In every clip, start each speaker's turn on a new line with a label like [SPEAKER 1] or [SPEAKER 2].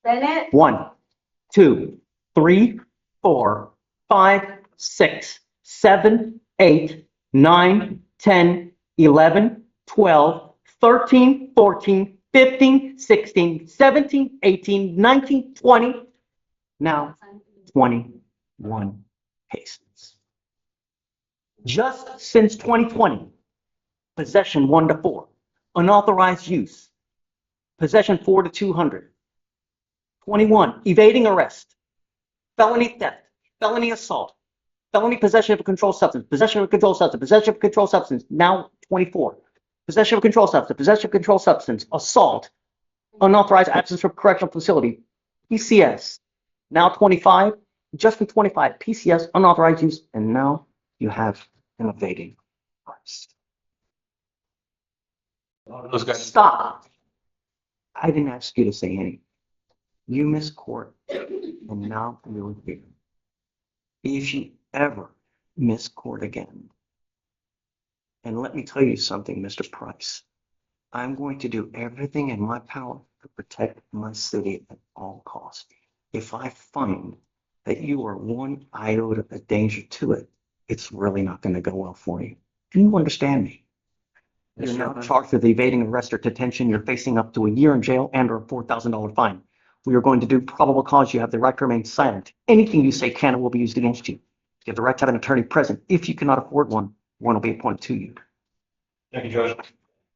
[SPEAKER 1] Bennett,
[SPEAKER 2] 1, 2, 3, 4, 5, 6, 7, 8, 9, 10, 11, 12, 13, 14, 15, 16, 17, 18, 19, 20. Now 21 cases. Just since 2020, possession 1 to 4, unauthorized use, possession 4 to 200, 21, evading arrest, felony theft, felony assault, felony possession of a controlled substance, possession of a controlled substance, possession of a controlled substance, now 24, possession of a controlled substance, possession of a controlled substance, assault, unauthorized absence from correctional facility, PCS, now 25, just from 25, PCS, unauthorized use, and now you have an evading arrest.
[SPEAKER 3] Those guys.
[SPEAKER 2] Stop. I didn't ask you to say anything. You missed court, and now you're here. If you ever miss court again, and let me tell you something, Mr. Price, I'm going to do everything in my power to protect my city at all costs. If I find that you are one iota of danger to it, it's really not going to go well for you. Do you understand me? You're now charged with evading arrest or detention. You're facing up to a year in jail and or a $4,000 fine. We are going to do probable cause. You have the right to remain silent. Anything you say can and will be used against you. You have the right to have an attorney present. If you cannot afford one, one will be appointed to you.
[SPEAKER 4] Thank you, Judge.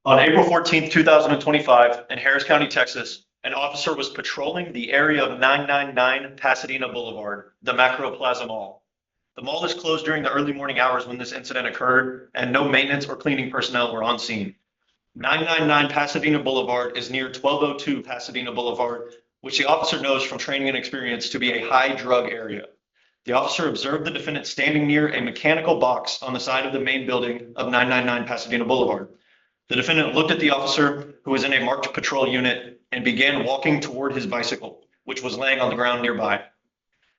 [SPEAKER 4] On April 14th, 2025, in Harris County, Texas, an officer was patrolling the area of 999 Pasadena Boulevard, the Macro Plaza Mall. The mall is closed during the early morning hours when this incident occurred, and no maintenance or cleaning personnel were on scene. 999 Pasadena Boulevard is near 1202 Pasadena Boulevard, which the officer knows from training and experience to be a high drug area. The officer observed the defendant standing near a mechanical box on the side of the main building of 999 Pasadena Boulevard. The defendant looked at the officer, who was in a marked patrol unit, and began walking toward his bicycle, which was laying on the ground nearby.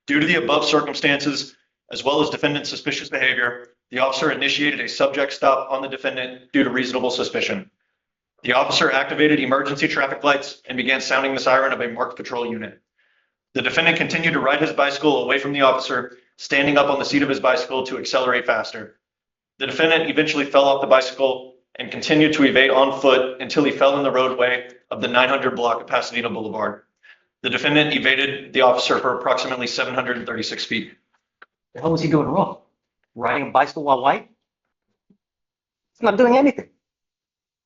[SPEAKER 4] Due to the above circumstances, as well as defendant's suspicious behavior, the officer initiated a subject stop on the defendant due to reasonable suspicion. The officer activated emergency traffic lights and began sounding the siren of a marked patrol unit. The defendant continued to ride his bicycle away from the officer, standing up on the seat of his bicycle to accelerate faster. The defendant eventually fell off the bicycle and continued to evade on foot until he fell in the roadway of the 900 block of Pasadena Boulevard. The defendant evaded the officer for approximately 736 feet.
[SPEAKER 2] The hell was he doing wrong? Riding a bicycle while white? He's not doing anything.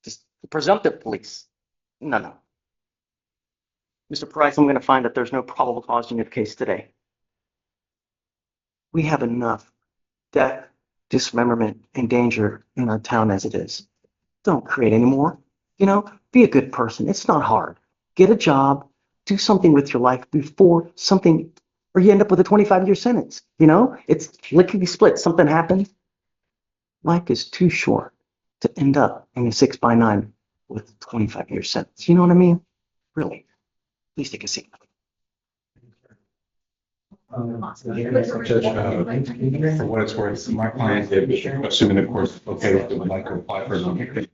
[SPEAKER 2] Just the presumptive police. No. Mr. Price, I'm going to find that there's no probable cause in your case today. We have enough death, dismemberment, and danger in our town as it is. Don't create any more. Be a good person. It's not hard. Get a job, do something with your life before something, or you end up with a 25-year sentence. It's lickety split. Something happens. Life is too short to end up in a 6x9 with a 25-year sentence. You know what I mean? Really. Please take a seat.
[SPEAKER 3] Judge, for what it's worth, my client did, assuming the court's okay with it, would like to apply for an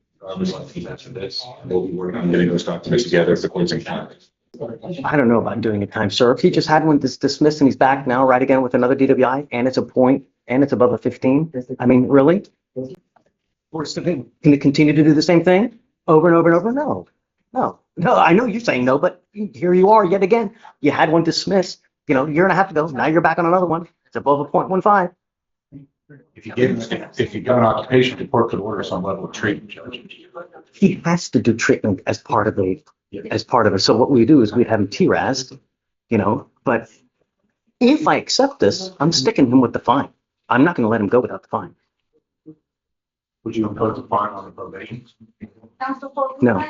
[SPEAKER 3] after this. We'll be working on getting those documents together if the court's inclined.
[SPEAKER 2] I don't know about doing a time served. He just had one dismissed and he's back now, right again with another DWI, and it's a point, and it's above a 15. I mean, really? We're still going to continue to do the same thing over and over and over? No. I know you're saying no, but here you are yet again. You had one dismissed, year and a half ago. Now you're back on another one. It's above a 0.15.
[SPEAKER 3] If you give an occupation, the court could order some level of treatment, Judge.
[SPEAKER 2] He has to do treatment as part of it. So what we do is we'd have him TRAS'd, but if I accept this, I'm sticking him with the fine. I'm not going to let him go without the fine.
[SPEAKER 3] Would you impose a fine on the probation?
[SPEAKER 2] No.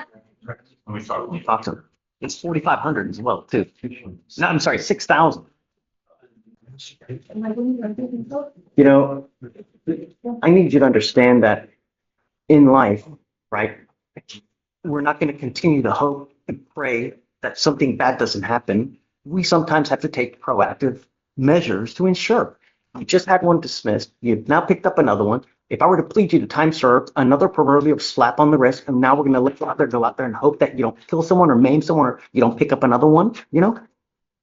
[SPEAKER 3] Let me
[SPEAKER 2] Talk to him. It's 4,500 as well, too. No, I'm sorry, 6,000. I need you to understand that in life, right, we're not going to continue to hope and pray that something bad doesn't happen. We sometimes have to take proactive measures to ensure. You just had one dismissed. You've now picked up another one. If I were to plead you to time served, another proverbial slap on the wrist, and now we're going to let you out there, go out there and hope that you don't kill someone or maim someone or you don't pick up another one, you know?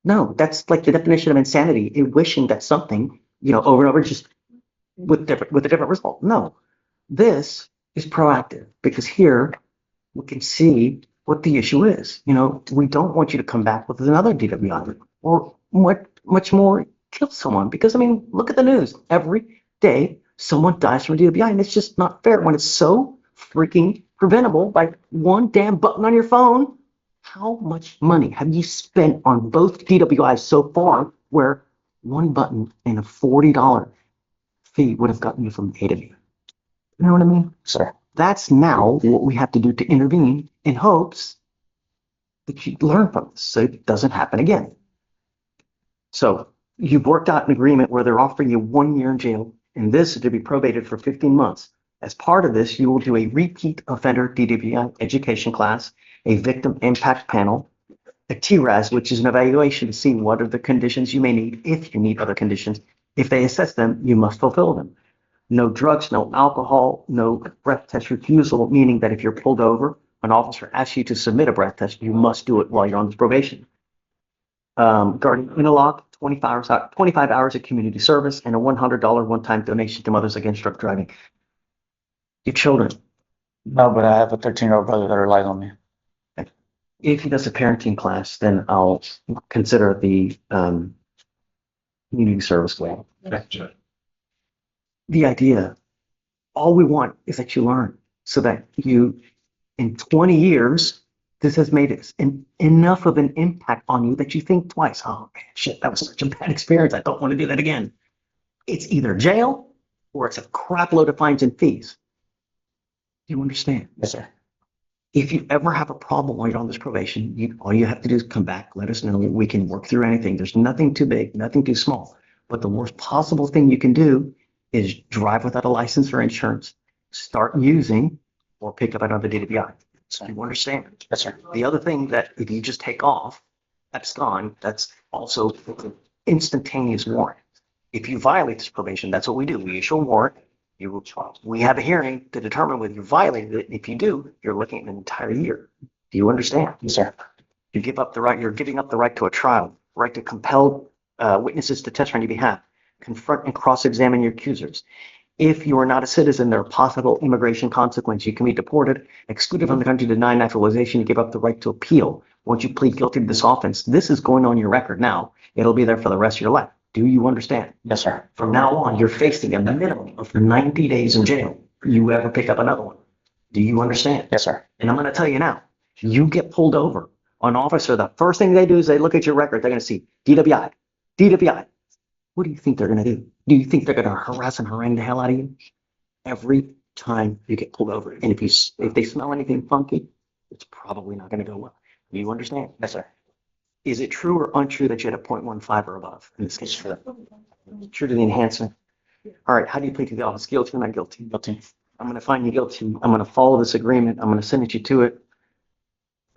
[SPEAKER 2] No, that's like the definition of insanity, wishing that something, over and over just with a different result. No, this is proactive because here we can see what the issue is. We don't want you to come back with another DWI or much more kill someone because, look at the news. Every day someone dies from a DWI and it's just not fair when it's so freaking preventable by one damn button on your phone. How much money have you spent on both DWIs so far where one button and a $40 fee would have gotten you from A to B? You know what I mean?
[SPEAKER 1] Sir.
[SPEAKER 2] That's now what we have to do to intervene in hopes that you learn from this so it doesn't happen again. So you've worked out an agreement where they're offering you 1 year in jail and this is to be probated for 15 months. As part of this, you will do a repeat offender DWI education class, a victim impact panel, a TRAS, which is an evaluation to see what are the conditions you may need if you need other conditions. If they assess them, you must fulfill them. No drugs, no alcohol, no breath test refusal, meaning that if you're pulled over, an officer asks you to submit a breath test, you must do it while you're on this probation. Guardian interlock, 25 hours of community service, and a $100 one-time donation to Mothers Against Drug Driving. Your children,
[SPEAKER 1] No, but I have a 13-year-old brother that relies on me.
[SPEAKER 2] if he does a parenting class, then I'll consider the community service way. The idea, all we want is that you learn so that you, in 20 years, this has made enough of an impact on you that you think twice. Oh man, shit, that was such a bad experience. I don't want to do that again. It's either jail or it's a crap load of fines and fees. Do you understand?
[SPEAKER 1] Yes, sir.
[SPEAKER 2] If you ever have a problem while you're on this probation, all you have to do is come back, let us know. We can work through anything. There's nothing too big, nothing too small. But the worst possible thing you can do is drive without a license or insurance, start using, or pick up another DWI. So you understand?
[SPEAKER 1] Yes, sir.
[SPEAKER 2] The other thing that if you just take off, abscond, that's also instantaneous warrant. If you violate this probation, that's what we do. We issue a warrant. We have a hearing to determine whether you violated it. If you do, you're looking at an entire year. Do you understand?
[SPEAKER 1] Yes, sir.
[SPEAKER 2] You give up the right. You're giving up the right to a trial, right to compel witnesses to testify on your behalf, confront and cross-examine your accusers. If you are not a citizen, there are possible immigration consequences. You can be deported, excluded from the country, denied naturalization. You give up the right to appeal. Once you plead guilty to this offense, this is going on your record now. It'll be there for the rest of your life. Do you understand?
[SPEAKER 1] Yes, sir.
[SPEAKER 2] From now on, you're facing a minimum of 90 days in jail. You ever pick up another one? Do you understand?
[SPEAKER 1] Yes, sir.
[SPEAKER 2] And I'm going to tell you now, you get pulled over. An officer, the first thing they do is they look at your record. They're going to see DWI, DWI. What do you think they're going to do? Do you think they're going to harass and harangue the hell out of you? Every time you get pulled over. And if they smell anything funky, it's probably not going to go well. Do you understand?
[SPEAKER 1] Yes, sir.
[SPEAKER 2] Is it true or untrue that you had a 0.15 or above in this case? True to the enhancement. All right, how do you plead to the office? Guilty or not guilty?
[SPEAKER 1] Guilty.
[SPEAKER 2] I'm going to find you guilty. I'm going to follow this agreement. I'm going to send you to it.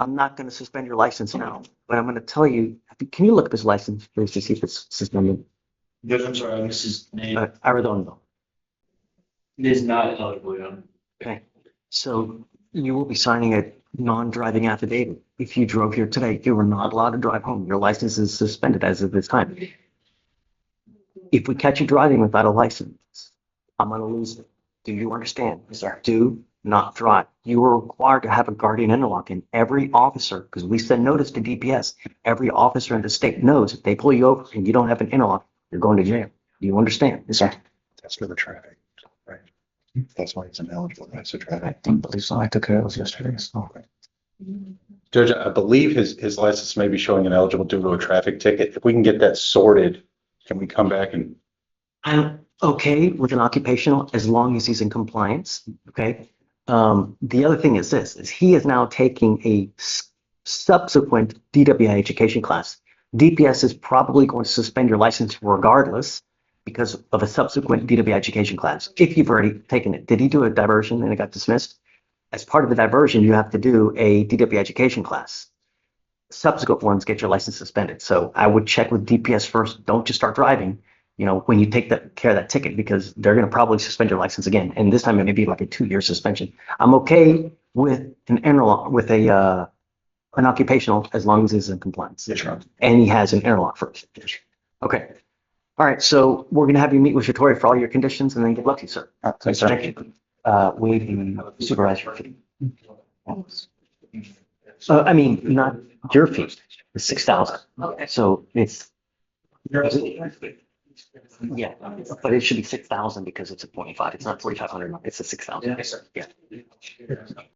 [SPEAKER 2] I'm not going to suspend your license now, but I'm going to tell you, can you look up his license, please, to see if it's suspended?
[SPEAKER 5] Yes, I'm sorry, this is name.
[SPEAKER 2] Arredondo.
[SPEAKER 5] It is not eligible, Your Honor.
[SPEAKER 2] Okay, so you will be signing a non-driving affidavit. If you drove here today, you were not allowed to drive home. Your license is suspended as of this time. If we catch you driving without a license, I'm going to lose it. Do you understand?
[SPEAKER 1] Yes, sir.
[SPEAKER 2] Do not drive. You are required to have a guardian interlock, and every officer, because we send notice to DPS, every officer in the state knows if they pull you over and you don't have an interlock, you're going to jail. Do you understand?
[SPEAKER 1] Yes, sir.
[SPEAKER 3] That's for the traffic, right? That's why it's ineligible, right? So
[SPEAKER 1] I
[SPEAKER 3] traffic.
[SPEAKER 1] think believe so. I took care of those yesterday. So.
[SPEAKER 3] Judge, I believe his license may be showing ineligible due to a traffic ticket. If we can get that sorted, can we come back and?
[SPEAKER 2] I'm okay with an occupational as long as he's in compliance, okay? The other thing is this, is he is now taking a subsequent DWI education class. DPS is probably going to suspend your license regardless because of a subsequent DWI education class, if you've already taken it. Did he do a diversion and it got dismissed? As part of the diversion, you have to do a DWI education class. Subsequent ones get your license suspended. So I would check with DPS first. Don't just start driving. when you take care of that ticket, because they're going to probably suspend your license again. And this time it may be like a 2-year suspension. I'm okay with an occupational as long as it's in compliance.
[SPEAKER 3] Yes, Your Honor.
[SPEAKER 2] And he has an interlock first. Okay. All right. So we're going to have you meet with Shatori for all your conditions and then get lucky, sir.
[SPEAKER 1] Thanks, sir.
[SPEAKER 2] Thank you. Waive the supervisor fee. I mean, not your fee, it's 6,000. So it's, yeah, but it should be 6,000 because it's a 0.5. It's not 4,500. It's a 6,000.
[SPEAKER 5] Yes, sir.
[SPEAKER 2] Yeah.